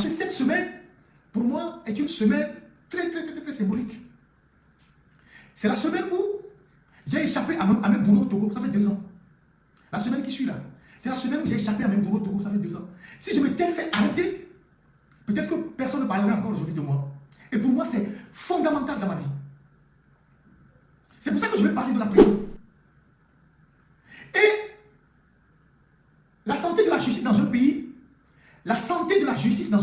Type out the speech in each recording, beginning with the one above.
que cette semaine, pour moi, est une semaine très symbolique. C'est la semaine où j'ai échappé à mes bourreaux au Togo, ça fait 2 ans. La semaine qui suit là, c'est la semaine où j'ai échappé à mes bourreaux au Togo, ça fait 2 ans. Si je m'étais fait arrêter, peut-être que personne ne parlerait encore aujourd'hui de moi. Et pour moi, c'est fondamental dans ma vie. C'est pour ça que je vais parler de la prison. Et la santé de la justice dans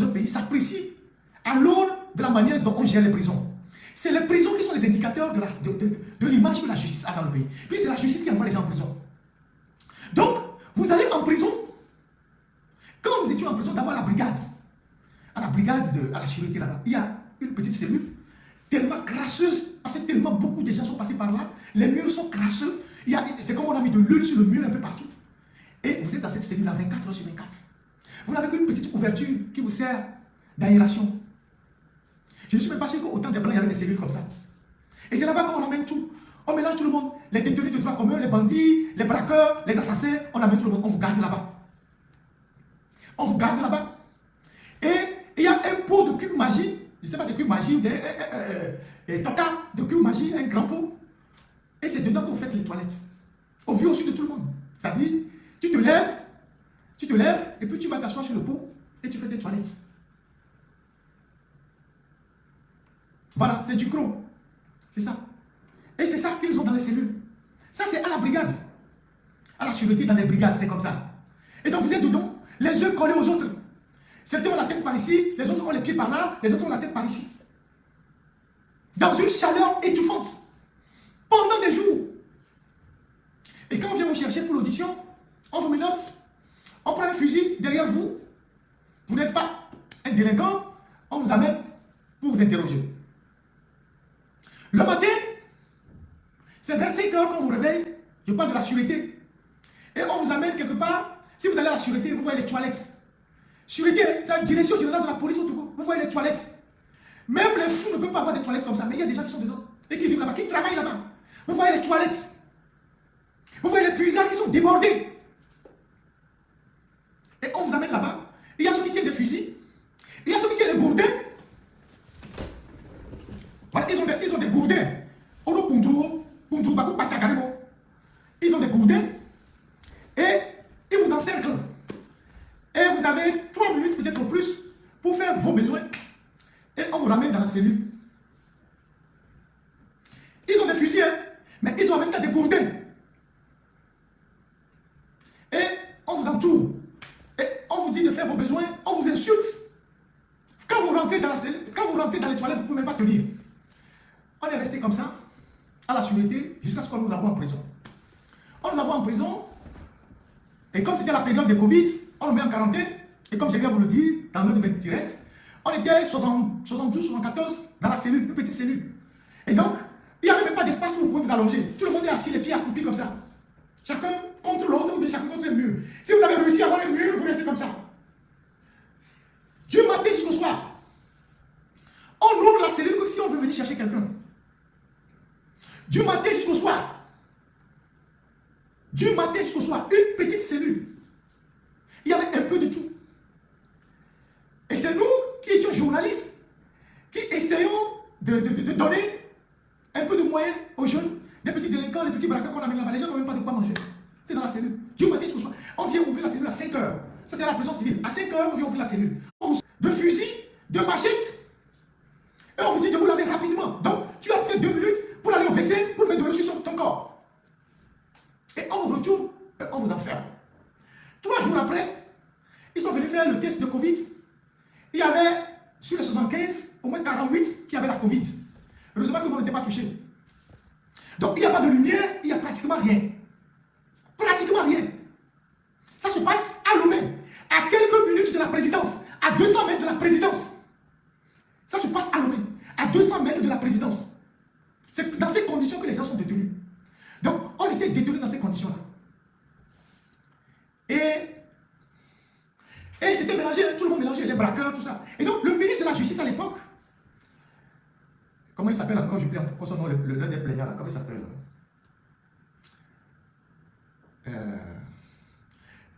un pays, s'apprécie à l'aune de la manière dont on gère les prisons. C'est les prisons qui sont les indicateurs de l'image que la justice a dans le pays. Puis c'est la justice qui envoie les gens en prison. Donc, vous allez en prison. Quand vous étiez en prison, d'abord à la brigade, à la sûreté là-bas, il y a une petite cellule tellement crasseuse, parce que tellement beaucoup de gens sont passés par là, les murs sont crasseux, c'est comme on a mis de l'huile sur le mur un peu partout. Et vous êtes dans cette cellule-là 24 heures sur 24. Vous n'avez qu'une petite ouverture qui vous sert d'aération. Je ne suis même pas sûr qu'autant de blancs, il y avait des cellules comme ça. Et c'est là-bas qu'on amène tout. On mélange tout le monde. Les détenus de droit commun, les bandits, les braqueurs, les assassins, on amène tout le monde. On vous garde là-bas. On vous garde là-bas. Et il y a un pot de cube magie. Je ne sais pas si c'est cube magie ou des toca de cube magie, un grand pot. Et c'est dedans que vous faites les toilettes. Au vu au-dessus de tout le monde. C'est-à-dire, tu te lèves, et puis tu vas t'asseoir sur le pot et tu fais tes toilettes. Voilà, c'est du croc. C'est ça. Et c'est ça qu'ils ont dans les cellules. Ça, c'est à la brigade. À la sûreté dans les brigades, c'est comme ça. Et donc, vous êtes dedans, les yeux collés aux autres. Certains ont la tête par ici, les autres ont les pieds par là, les autres ont la tête par ici. Dans une chaleur étouffante. Pendant des jours. Et quand on vient vous chercher pour l'audition, on vous menotte, on prend un fusil derrière vous. Vous n'êtes pas un délinquant, on vous amène pour vous interroger. Le matin, c'est vers 5 heures qu'on vous réveille. Je parle de la sûreté. Et on vous amène quelque part. Si vous allez à la sûreté, vous voyez les toilettes. Sûreté, c'est la direction générale de la police au Togo. Vous voyez les toilettes. Même les fous ne peuvent pas avoir des toilettes comme ça. Mais il y a des gens qui sont dedans. Et qui vivent là-bas, qui travaillent là-bas. Vous voyez les toilettes. Vous voyez les puisards qui sont débordés. Et on vous amène là-bas. Il y a ceux qui tiennent des fusils. Il y a ceux qui tiennent des gourdins. Voilà, ils ont des gourdins. Ils ont des gourdins. Et ils vous encerclent. Et vous avez 3 minutes, peut-être plus, pour faire vos besoins. Et on vous ramène dans la cellule. Ils ont des fusils, hein, mais ils ont en même temps des gourdins. Et on vous entoure. Et on vous dit de faire vos besoins. On vous insulte. Quand vous rentrez dans la cellule, quand vous rentrez dans les toilettes, vous ne pouvez même pas tenir. On est resté comme ça, à la sûreté, jusqu'à ce qu'on nous envoie en prison. On nous envoie en prison. Et comme c'était la période de Covid, on nous met en quarantaine. Et comme je viens vous le dire, dans l'un de mes directs, on était 72, 74 dans la cellule, une petite cellule. Et donc, il n'y avait même pas d'espace où vous pouvez vous allonger. Tout le monde est assis, les pieds accroupis comme ça. Chacun contre l'autre, mais chacun contre le mur. Si vous avez réussi à avoir un mur, vous restez comme ça. Du matin jusqu'au soir. On ouvre la cellule comme si on veut venir chercher quelqu'un. Du matin jusqu'au soir. Du matin jusqu'au soir. Une petite cellule. Il y avait un peu de tout. Et c'est nous qui étions journalistes, qui essayons de donner un peu de moyens aux jeunes, des petits délinquants, des petits braqueurs qu'on amène là-bas. Les gens n'ont même pas de quoi manger. C'est dans la cellule. Du matin jusqu'au soir. On vient ouvrir la cellule à 5 heures. Ça, c'est la prison civile. À 5 heures, on vient ouvrir la cellule. De fusils, de machettes. Et on vous dit de vous laver rapidement. Donc, tu as fait 2 minutes pour aller au WC, pour mettre de l'eau sur ton corps. Et on vous retourne, et on vous enferme. 3 jours après, ils sont venus faire le test de Covid. Il y avait, sur les 75, au moins 48 qui avaient la Covid. Heureusement que nous n'était pas touchés. Donc, il n'y a pas de lumière, il n'y a pratiquement rien. Pratiquement rien. Ça se passe à Lomé, à quelques minutes de la présidence, à 200 mètres de la présidence. Ça se passe à Lomé, à 200 mètres de la présidence. C'est dans ces conditions que les gens sont détenus. Donc, on était détenus dans ces conditions-là. Et c'était mélangé, tout le monde mélangé, les braqueurs, tout ça. Et donc, le ministre de la Justice à l'époque, comment il s'appelle encore, j'oublie encore son nom, l'un des plaignants là, comment il s'appelle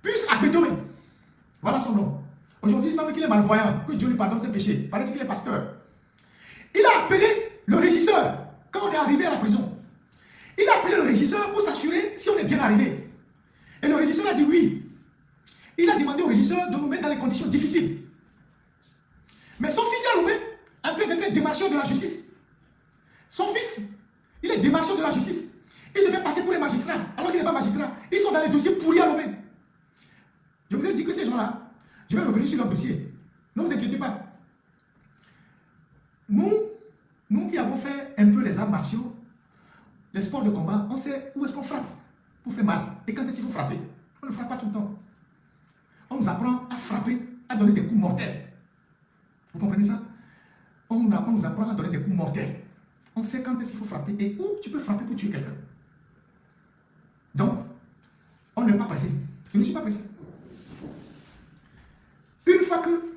Plus Agbedome. Voilà son nom. Aujourd'hui, il semble qu'il est malvoyant, que Dieu lui pardonne ses péchés. Paraît qu'il est pasteur. Il a appelé le régisseur quand on est arrivé à la prison. Il a appelé le régisseur pour s'assurer si on est bien arrivé. Et le régisseur a dit oui. Il a demandé au régisseur de nous mettre dans les conditions difficiles. Mais son fils est nommé en train d'être démarcheur de la justice. Son fils, il est démarcheur de la justice. Il se fait passer pour les magistrats, alors qu'il n'est pas magistrat. Ils sont dans les dossiers pourris à Lomé. Je vous ai dit que ces gens-là, je vais revenir sur leur dossier. Ne vous inquiétez pas. Nous qui avons fait un peu les arts martiaux, les sports de combat, on sait où est-ce qu'on frappe pour faire mal. Et quand est-ce qu'il faut frapper? On ne frappe pas tout le temps. On nous apprend à frapper, à donner des coups mortels. Vous comprenez ça? On nous apprend à donner des coups mortels. On sait quand est-ce qu'il faut frapper et où tu peux frapper pour tuer quelqu'un. Donc, on n'est pas pressé. Je ne suis pas pressé. Une fois que,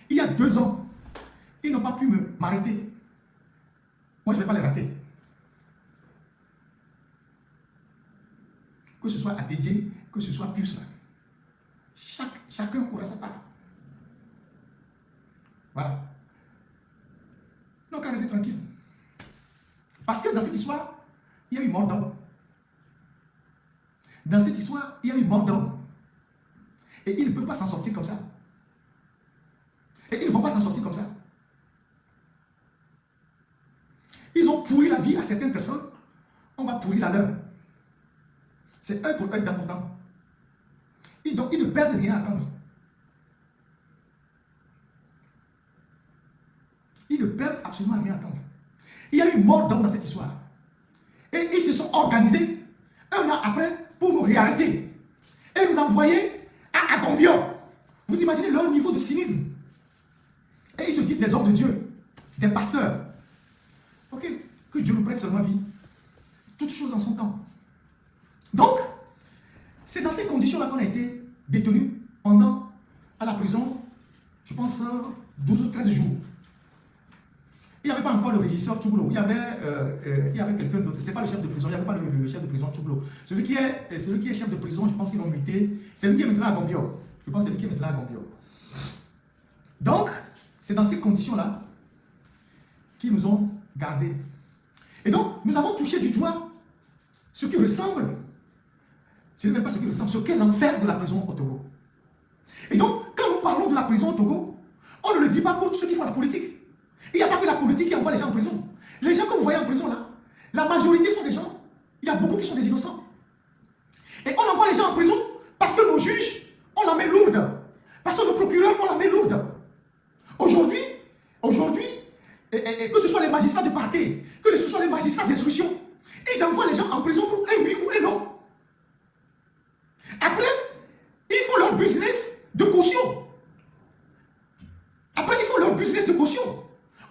il y a 2 ans, ils n'ont pas pu m'arrêter. Moi, je ne vais pas les rater. Que ce soit ATJ, que ce soit Pius. Chacun aura sa part. Voilà. Donc, restez tranquille. Parce que dans cette histoire, il y a eu mort d'homme. Dans cette histoire, il y a eu mort d'homme. Et ils ne peuvent pas s'en sortir comme ça. Et ils ne vont pas s'en sortir comme ça. Ils ont pourri la vie à certaines personnes. On va pourrir la leur. C'est œil pour œil, dent pour dent. Donc, ils ne perdent rien à attendre. Ils ne perdent absolument rien à attendre. Il y a eu mort d'homme dans cette histoire. Et ils se sont organisés 1 an après pour nous réarrêter. Et nous envoyer à Agombio. Vous imaginez leur niveau de cynisme. Et ils se disent des hommes de Dieu, des pasteurs. Ok, que Dieu nous prête seulement vie. Toutes choses en son temps. Donc, c'est dans ces conditions-là qu'on a été détenus pendant, à la prison, je pense, 12 ou 13 jours. Il n'y avait pas encore le régisseur Toublo. Il y avait quelqu'un d'autre. Ce n'est pas le chef de prison. Il n'y avait pas le chef de prison Toublo. Celui qui est chef de prison, je pense qu'ils l'ont muté. C'est lui qui est maintenant à Gombio. Je pense que c'est lui qui est maintenant à Gombio. Donc, c'est dans ces conditions-là qu'ils nous ont gardés. Et donc, nous avons touché du doigt ce qui ressemble, ce n'est même pas ce qui ressemble, ce qu'est l'enfer de la prison au Togo. Et donc, quand nous parlons de la prison au Togo, on ne le dit pas pour tous ceux qui font la politique. Il n'y a pas que la politique qui envoie les gens en prison. Les gens que vous voyez en prison là, la majorité sont des gens, il y a beaucoup qui sont des innocents. Et on envoie les gens en prison parce que nos juges ont la main lourde. Parce que nos procureurs ont la main lourde. Aujourd'hui, que ce soit les magistrats de parquet, que ce soit les magistrats d'instruction, ils envoient les gens en prison pour un oui ou un non. Après, ils font leur business de caution. Après, ils font leur business de caution.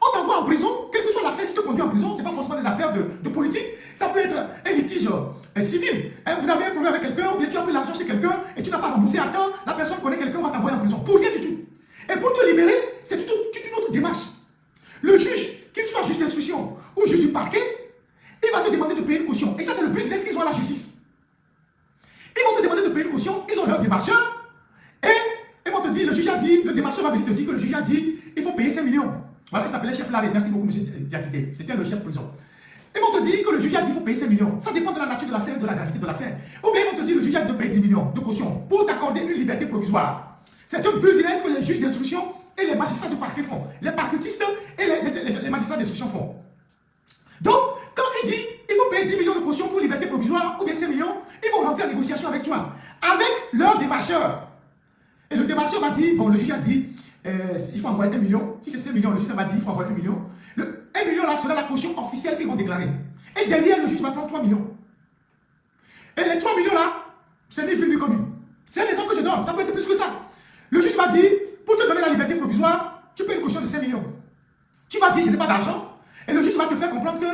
On t'envoie en prison, quelle que soit l'affaire qui te conduit en prison, ce n'est pas forcément des affaires de politique, ça peut être un litige civil. Vous avez un problème avec quelqu'un, ou bien tu as pris l'argent chez quelqu'un et tu n'as pas remboursé à temps, la personne connaît quelqu'un, va t'envoyer en prison. Pour rien du tout. Et pour te libérer, c'est toute une autre démarche. Le juge, qu'il soit juge d'instruction ou juge du parquet, il va te demander de payer une caution. Et ça, c'est le business qu'ils ont à la justice. Ils vont te demander de payer une caution, ils ont leur démarcheur, et ils vont te dire, le juge a dit, le démarcheur va venir te dire que le juge a dit, il faut payer 5 millions. Voilà, il s'appelait chef Larry. Merci beaucoup, monsieur Diakité. C'était le chef prison. Ils vont te dire que le juge a dit qu'il faut payer 5 millions. Ça dépend de la nature de l'affaire, de la gravité de l'affaire. Ou bien ils vont te dire que le juge a dit de payer 10 millions de caution pour t'accorder une liberté provisoire. C'est un business que les juges d'instruction et les magistrats de parquet font. Les parquetistes et les magistrats d'instruction font. Donc, quand il dit il faut payer 10 millions de caution pour liberté provisoire ou bien 5 millions, ils vont rentrer en négociation avec toi, avec leur démarcheur. Et le démarcheur va dire, bon, le juge a dit, il faut envoyer 1 million. Si c'est 5 millions, le juge va dire il faut envoyer 1 million. Le 1 million là sera la caution officielle qu'ils vont déclarer. Et derrière, le juge va prendre 3 millions. Et les 3 millions là, c'est des films communs. C'est un exemple que je donne, ça peut être plus que ça. Le juge va dire, pour te donner la liberté provisoire, tu payes une caution de 5 millions. Tu vas dire, je n'ai pas d'argent. Et le juge va te faire comprendre que,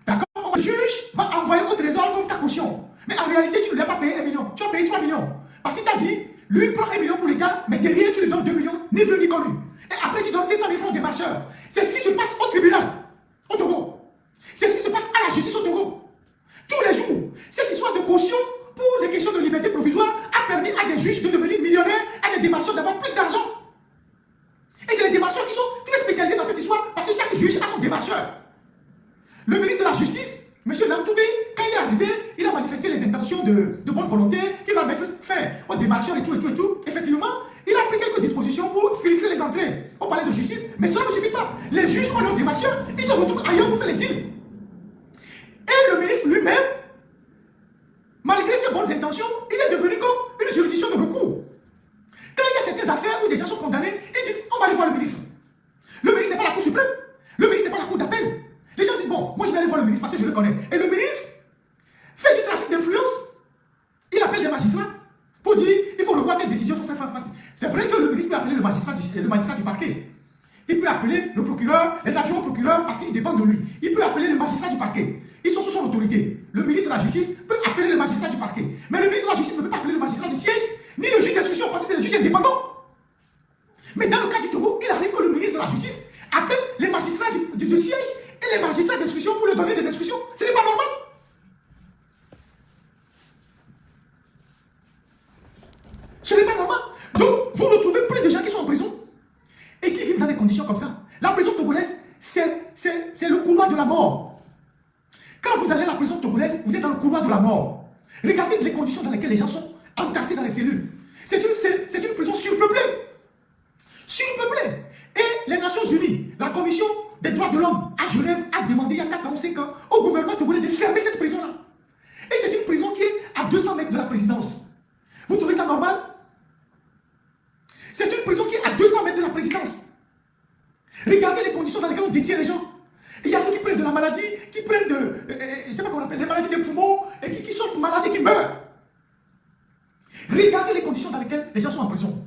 d'accord, le juge va envoyer au trésor comme ta caution. Mais en réalité, tu ne lui as pas payé 1 million. Tu as payé 3 millions. Parce qu'il t'a dit, lui, il prend 1 million pour l'État, mais derrière, tu lui donnes 2 millions, ni vu ni connu. Et après, tu donnes 600 000 francs au démarcheur. C'est ce qui se passe au tribunal, au Togo. C'est ce qui se passe à la justice au Togo. Tous les jours, cette histoire de caution pour les questions de liberté provisoire a permis à des juges de devenir millionnaires, à des démarcheurs d'avoir plus d'argent. Et c'est les démarcheurs qui sont très spécialisés dans cette histoire parce que chaque juge a son démarcheur. Le ministre de la Justice, M. Lamtoubé, quand il est arrivé, il a manifesté les intentions de bonne volonté, qu'il va mettre fin aux démarcheurs et tout. Effectivement, il a pris quelques dispositions pour filtrer les entrées au palais de justice, mais cela ne suffit pas. Les juges ont leurs démarcheurs, ils se retrouvent ailleurs pour faire les deals. Et le ministre lui-même, malgré ses bonnes intentions, il est devenu comme une juridiction de recours. Quand il y a certaines affaires où des gens sont condamnés, ils disent on va aller voir le ministre. Le ministre, c'est pas la Cour suprême. Le ministre, c'est pas la Cour d'appel. Les gens disent bon, moi je vais aller voir le ministre parce que je le connais. Et le ministre fait du trafic d'influence. Il appelle des magistrats pour dire il faut revoir telle décision, il faut faire face. C'est vrai que le ministre peut appeler le magistrat du parquet. Il peut appeler le procureur, les adjoints au procureur parce qu'ils dépendent de lui. Il peut appeler le magistrat du parquet. Ils sont sous son autorité. Le ministre de la Justice peut appeler le magistrat du parquet. Mais le ministre de la Justice ne peut pas appeler le magistrat du siège, ni le juge d'instruction parce que c'est le juge indépendant. Mais dans le cas du Togo, il arrive que le ministre de la Justice appelle les magistrats du siège et les magistrats d'instruction pour leur donner des instructions. Ce n'est pas normal. Ce n'est pas normal. Donc, vous retrouvez plein de gens qui sont en prison et qui vivent dans des conditions comme ça. La prison togolaise, c'est le couloir de la mort. Quand vous allez à la prison togolaise, vous êtes dans le couloir de la mort. Regardez les conditions dans lesquelles les gens sont entassés dans les cellules. C'est une prison surpeuplée. Surpeuplée. Et les Nations Unies, la Commission des droits de l'homme à Genève a demandé il y a 4 ans ou 5 ans au gouvernement togolais de fermer cette prison-là. Et c'est une prison qui est à 200 mètres de la présidence. Vous trouvez ça normal? C'est une prison qui est à 200 mètres de la présidence. Regardez les conditions dans lesquelles on détient les gens. Il y a ceux qui prennent de la maladie, qui prennent je ne sais pas comment on appelle, les maladies des poumons, et qui sortent malades et qui meurent. Regardez les conditions dans lesquelles les gens sont en prison.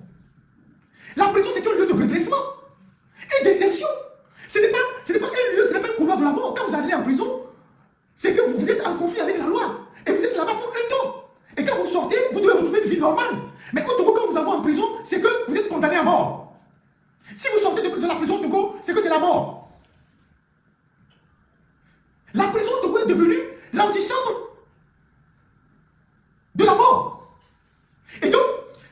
La prison, c'est un lieu de redressement et d'insertion. Ce n'est pas un lieu, ce n'est pas un couloir de la mort. Quand vous allez en prison, c'est que vous êtes en conflit avec la loi. Et vous êtes là-bas pour un temps. Et quand vous sortez, vous devez retrouver une vie normale. Mais au Togo, quand vous allez en prison, c'est que vous êtes condamné à mort. Si vous sortez de la prison au Togo, c'est que c'est la mort. La prison au Togo est devenue l'antichambre de la mort. Et donc,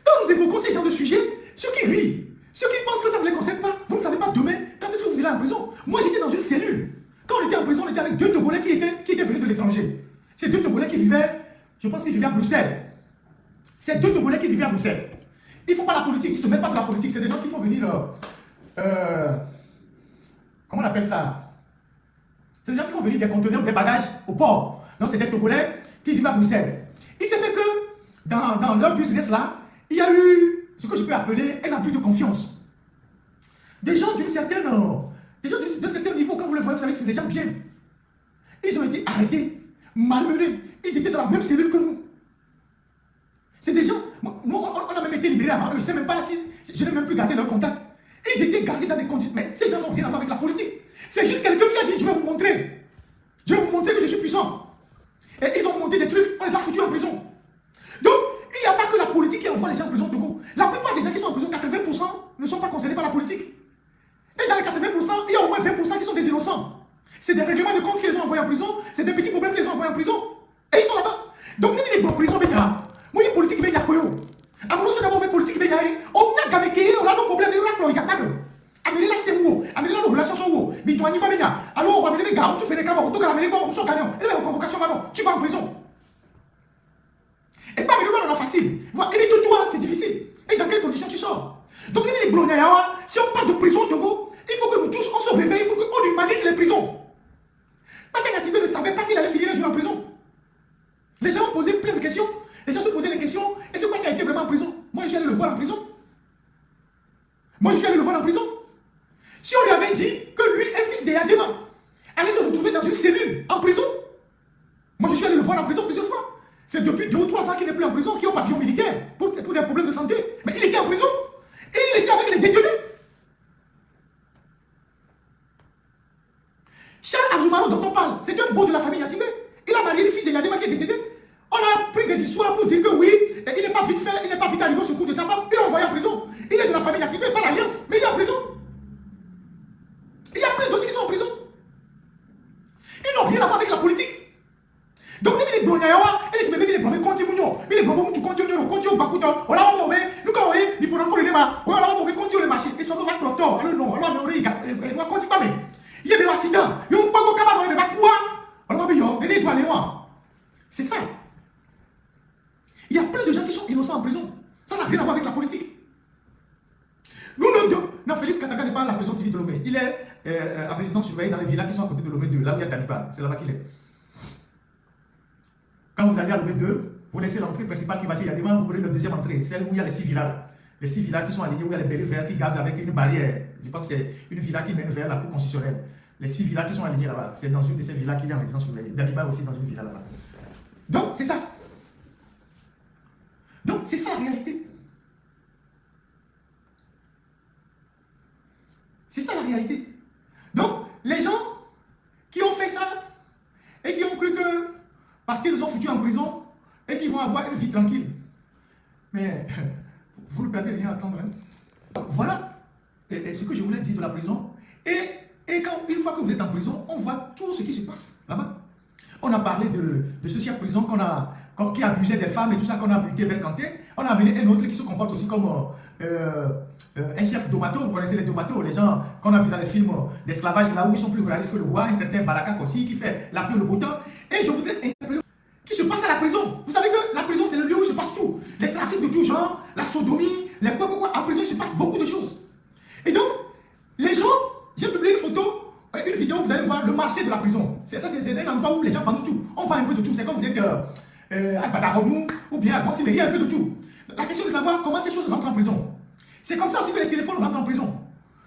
quand nous évoquons ces genres de sujets, ceux qui rient, ceux qui pensent que ça ne les concerne pas, vous ne savez pas demain quand est-ce que vous allez en prison. Moi, j'étais dans une cellule. Quand on était en prison, on était avec 2 Togolais qui étaient venus de l'étranger. Ces 2 Togolais qui vivaient, je pense qu'ils vivaient à Bruxelles. Ces 2 Togolais qui vivaient à Bruxelles. Ils ne font pas la politique, ils ne se mettent pas dans la politique. C'est des gens qui font venir... comment on appelle ça? C'est des gens qui font venir des conteneurs, des bagages au port. Donc, c'est des Togolais qui vivent à Bruxelles. Il s'est fait que dans leur business là, il y a eu ce que je peux appeler un abus de confiance. Des gens d'un certain niveau, quand vous les voyez, vous savez que c'est des gens bien. Ils ont été arrêtés, malmenés. Ils étaient dans la même cellule que nous. C'est des gens, on a même été libérés avant eux. Je ne sais même pas si, je n'ai même plus gardé leur contact. Ils étaient gardés dans des conditions. Mais ces gens n'ont rien à voir avec la politique. C'est juste quelqu'un qui a dit, je vais vous montrer. Je vais vous montrer que je suis puissant. Et ils ont monté des trucs, on les a foutus en prison. Donc, il n'y a pas que la politique qui envoie les gens en prison de Togo. La plupart des gens qui sont en prison, 80% ne sont pas concernés par la politique. Et dans les 80%, il y a au moins 20% qui sont des innocents. C'est des règlements de compte qui les ont envoyés en prison, c'est des petits problèmes qui les ont envoyés en prison. Et ils sont là-bas. Donc, même les bons prisons, moi, il y a politique qui est koyo. Amoureux, c'est d'abord politique qui est on a gamé, on a nos problèmes, on a nos problèmes. Amenez la c'est où? Amenez la relation sont où? Mais toi, n'y va bien. Alors, on va amener les gars, tu fais des camarades, tu vas amener les gars, on sort gagnant. Et là, convocation, tu vas en prison. Et pas mais on a facile. Et les toi, c'est difficile. Et dans quelles conditions tu sors? Donc, les Blonyayawa, si on parle de prison au Togo, il faut que nous tous, on se réveille pour qu'on humanise les prisons. Parce que ne savait pas qu'il allait finir un jour en prison. Les gens ont posé plein de questions. Les gens se posaient des questions. Et c'est quoi qui a été vraiment en prison? Moi, je suis allé le voir en prison. Si on lui avait dit que lui, un fils d'Eyadema, allait se retrouver dans une cellule en prison, moi, je suis allé le voir en prison plusieurs fois. C'est depuis 2 ou 3 ans qu'il n'est plus en prison, qu'il est au pavillon militaire pour des problèmes de santé. Mais il était en prison et il était avec les détenus. Charles Azumaro dont on parle, c'est un beau de la famille Yassine. Il a marié une fille de Yadema qui est décédée. On a pris des histoires pour dire que oui, il n'est pas vite fait, il n'est pas vite arrivé au secours de sa femme. Il l'a envoyé en prison. Il est de la famille Yassine, pas l'alliance, mais il est en prison. Il y a plein d'autres qui sont en prison. Ils n'ont rien à voir avec la politique. Donc, même les Blonyayawa, ils se mettent les blonds, quand ils mounent, mais les blonds, tu continues, au Bakuto, on l'a envoyé, nous, quand on est, ils pourront encore les marchés, on l'a envoyé, continue les marchés, ils sont dans la clotte. encore. Alors non, alors on est va continuer pas mais. Il y a des accidents. Il y a un pago camarade de quoi? Alors bien, on est aller moi. C'est ça. Il y a plein de gens qui sont innocents en prison. Ça n'a rien à voir avec la politique. Nous, non, Félix Kataka n'est pas à la prison civile de Lomé. Il est en résidence surveillée dans les villas qui sont à côté de Lomé 2, là où il y a Taliban. C'est là-bas qu'il est. Quand vous allez à Lomé 2, vous laissez l'entrée principale qui va chez Yadima, vous prenez la deuxième entrée, celle où il y a les 6 villas. Les 6 villas qui sont alignés, où il y a les bérets verts qui gardent avec une barrière. Je pense que c'est une villa qui mène vers la cour constitutionnelle. Les 6 villas qui sont alignées là-bas. C'est dans une de ces villas qu'il y a en résidence surveillée. Daliba aussi dans une villa là-bas. Donc, c'est ça. Donc, c'est ça la réalité. C'est ça la réalité. Donc, les gens qui ont fait ça et qui ont cru que parce qu'ils nous ont foutus en prison et qu'ils vont avoir une vie tranquille. Mais vous ne perdez rien à attendre. Hein. Voilà ce que je voulais dire de la prison. Et quand, une fois que vous êtes en prison, on voit tout ce qui se passe là-bas. On a parlé de ce chef prison qui abusait des femmes et tout ça, qu'on a buté vers Kanté. On a amené un autre qui se comporte aussi comme un chef domato. Vous connaissez les domatos, les gens qu'on a vu dans les films d'esclavage, là où ils sont plus réalistes que le roi, un certain Balakak aussi, qui fait la pluie et le beau temps. Et je voudrais interpeller qui se passe à la prison. Vous savez que la prison, c'est le lieu où il se passe tout. Les trafics de tout genre, la sodomie, les quoi. En prison, il se passe beaucoup de choses. Et donc, les gens, j'ai publié une photo, une vidéo, vous allez voir le marché de la prison. C'est un endroit où les gens vendent tout. On vend un peu de tout. C'est comme vous êtes à Badaromou ou bien à Gonsimé, il y a un peu de tout. La question est de savoir comment ces choses rentrent en prison. C'est comme ça aussi que les téléphones rentrent en prison.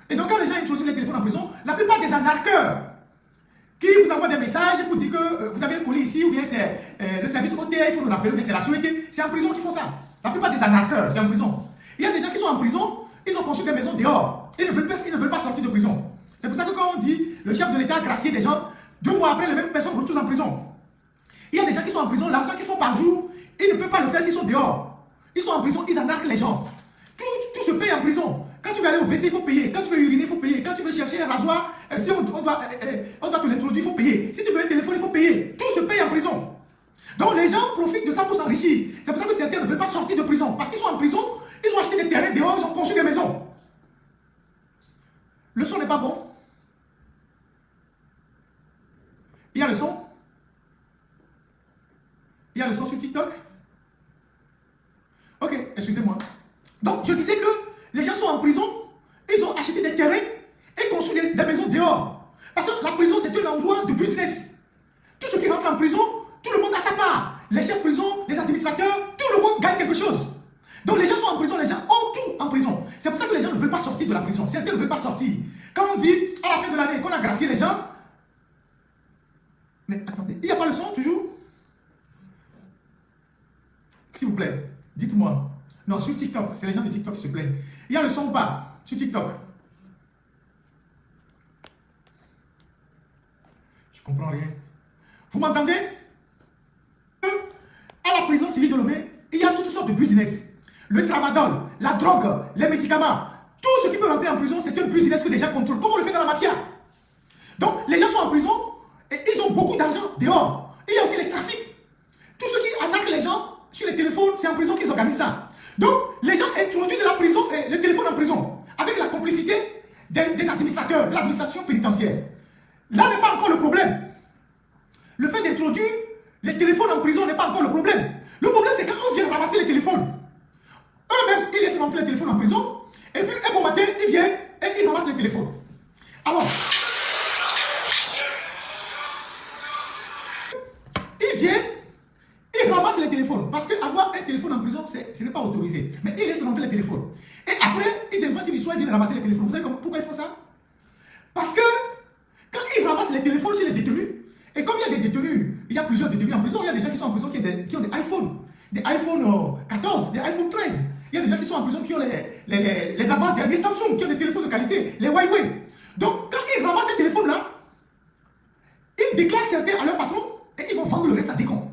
Et donc, quand les gens introduisent les téléphones en prison, la plupart des arnaqueurs qui vous envoient des messages pour dire que vous avez un colis ici, ou bien c'est le service hôtel, il faut nous rappeler, ou bien c'est la Suété, c'est en prison qu'ils font ça. La plupart des arnaqueurs, c'est en prison. Il y a des gens qui sont en prison, ils ont construit des maisons dehors. Ils ne veulent pas sortir de prison. C'est pour ça que quand on dit le chef de l'État a gracié des gens, 2 mois après, les mêmes personnes retournent en prison. Il y a des gens qui sont en prison, l'argent qu'ils font par jour, ils ne peuvent pas le faire s'ils sont dehors. Ils sont en prison, ils arnaquent les gens. Tout se paye en prison. Quand tu veux aller au WC, il faut payer. Quand tu veux uriner, il faut payer. Quand tu veux chercher un rasoir, si on doit te l'introduire, il faut payer. Si tu veux un téléphone, il faut payer. Tout se paye en prison. Donc les gens profitent de ça pour s'enrichir. C'est pour ça que certains ne veulent pas sortir de prison. Parce qu'ils sont en prison, ils ont acheté des terrains dehors, ils ont construit des maisons. Le son n'est pas bon. Il y a le son. Il y a le son sur TikTok. Ok, excusez-moi. Donc, je disais que les gens sont en prison, ils ont acheté des terrains et construit des maisons dehors. Parce que la prison, c'est un endroit de business. Tout ce qui rentre en prison, tout le monde a sa part. Les chefs de prison, les administrateurs, tout le monde gagne quelque chose. Donc, les gens sont en prison, les gens ont tout en prison. C'est pour ça que les gens ne veulent pas sortir de la prison. Certains ne veulent pas sortir. Quand on dit, à la fin de l'année, qu'on a gracié les gens, mais attendez, il n'y a pas le son toujours? S'il vous plaît, dites-moi. Non, sur TikTok, c'est les gens de TikTok qui se plaignent. Il y a le son ou pas sur TikTok? Je comprends rien. Vous m'entendez? À la prison civile de Lomé, il y a toutes sortes de business. Le tramadol, la drogue, les médicaments, tout ce qui peut rentrer en prison, c'est un business que les gens contrôlent, comme on le fait dans la mafia. Donc, les gens sont en prison et ils ont beaucoup d'argent dehors. Il y a aussi les trafics. Tout ce qui arnaque les gens sur les téléphones, c'est en prison qu'ils organisent ça. Donc, les gens introduisent la prison, le téléphone en prison, avec la complicité des administrateurs, de l'administration pénitentiaire. Là n'est pas encore le problème. Le fait d'introduire les téléphones en prison n'est pas encore le problème. Le problème, c'est quand on vient ramasser les téléphones. Eux-mêmes, ils laissent rentrer les téléphones en prison, et puis un bon matin, ils viennent et ils ramassent les téléphones. Alors, ils viennent, ils ramassent les téléphones. Parce qu'avoir un téléphone en prison, ce n'est pas autorisé. Mais ils laissent rentrer les téléphones. Et après, ils inventent une histoire, ils viennent ramasser les téléphones. Vous savez pourquoi ils font ça? Parce que quand ils ramassent les téléphones chez les détenus, et comme il y a des détenus, il y a plusieurs détenus en prison, il y a des gens qui sont en prison qui ont des iPhones. Des iPhone 14, des iPhone 13. Il y a des gens qui sont en prison qui ont les avant-derniers Samsung, qui ont des téléphones de qualité, les Huawei. Donc, quand ils ramassent ces téléphones-là, ils déclarent certains à leur patron et ils vont vendre le reste à des cons.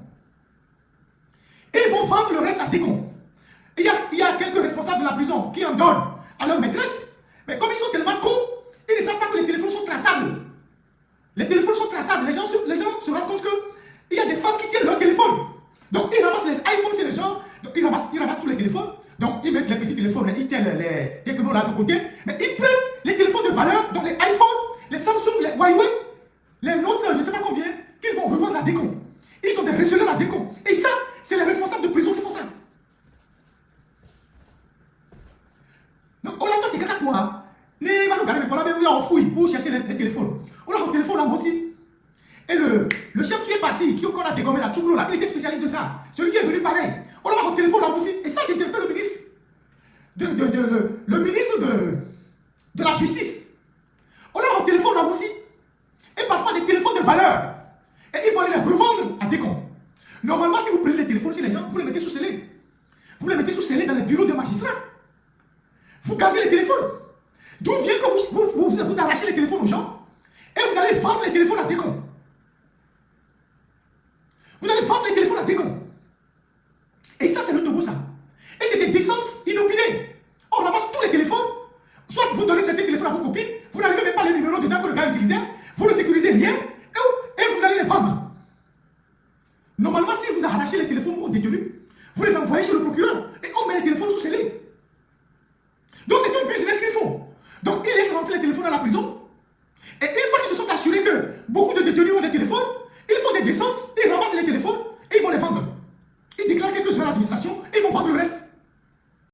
Ils vont vendre le reste à des cons. Il y a quelques responsables de la prison qui en donnent à leur maîtresse, mais comme ils sont tellement cons, ils ne savent pas que les téléphones sont traçables. Les téléphones sont traçables. Les gens se rendent compte qu'il y a des femmes qui tiennent leur téléphone. Donc, ils ramassent les iPhones chez les gens. Donc, ils ramassent tous les téléphones. Donc, ils mettent les petits téléphones, les Itel, les technos là de côté. Mais ils prennent les téléphones valeur dans les iPhones, les Samsung, les Huawei, les Note, je ne sais pas combien, qu'ils vont revendre à décompte. Ils ont des receleurs à décompte. Et ça, c'est les responsables de prison qui font ça. Donc, on attend des caca quoi. Ne va nous garder, mais on va en fouille pour chercher les téléphones. On a un téléphone là aussi. Et le chef qui est parti, qui a dégommé la Tchoublo là, il était spécialiste de ça. Celui qui est venu pareil. On a un téléphone là aussi. Et ça, j'interpelle le ministre. Le ministre de la Justice. On a un téléphone là aussi. Et parfois des téléphones de valeur. Et ils vont aller les revendre à des comptes. Normalement, si vous prenez les téléphones chez les gens, vous les mettez sous scellé. Vous les mettez sous scellé dans les bureaux de magistrats. Vous gardez les téléphones. D'où vient que vous arrachez les téléphones aux gens et vous allez vendre les téléphones à des comptes. Vous allez vendre les téléphones à des comptes. Et ça, c'est le Togo, ça. Et c'est des descentes inopinées. On ramasse tous les téléphones. Soit vous donnez certains téléphones à vos copines, vous n'arrivez même pas les numéros dedans que le gars utilisait, vous ne sécurisez rien et vous allez les vendre. Normalement, si vous arrachez les téléphones aux détenus, vous les envoyez chez le procureur et on met les téléphones sous scellé. Donc c'est un business qu'ils font. Donc ils laissent rentrer les téléphones à la prison. Et une fois qu'ils se sont assurés que beaucoup de détenus ont des téléphones, ils font des descentes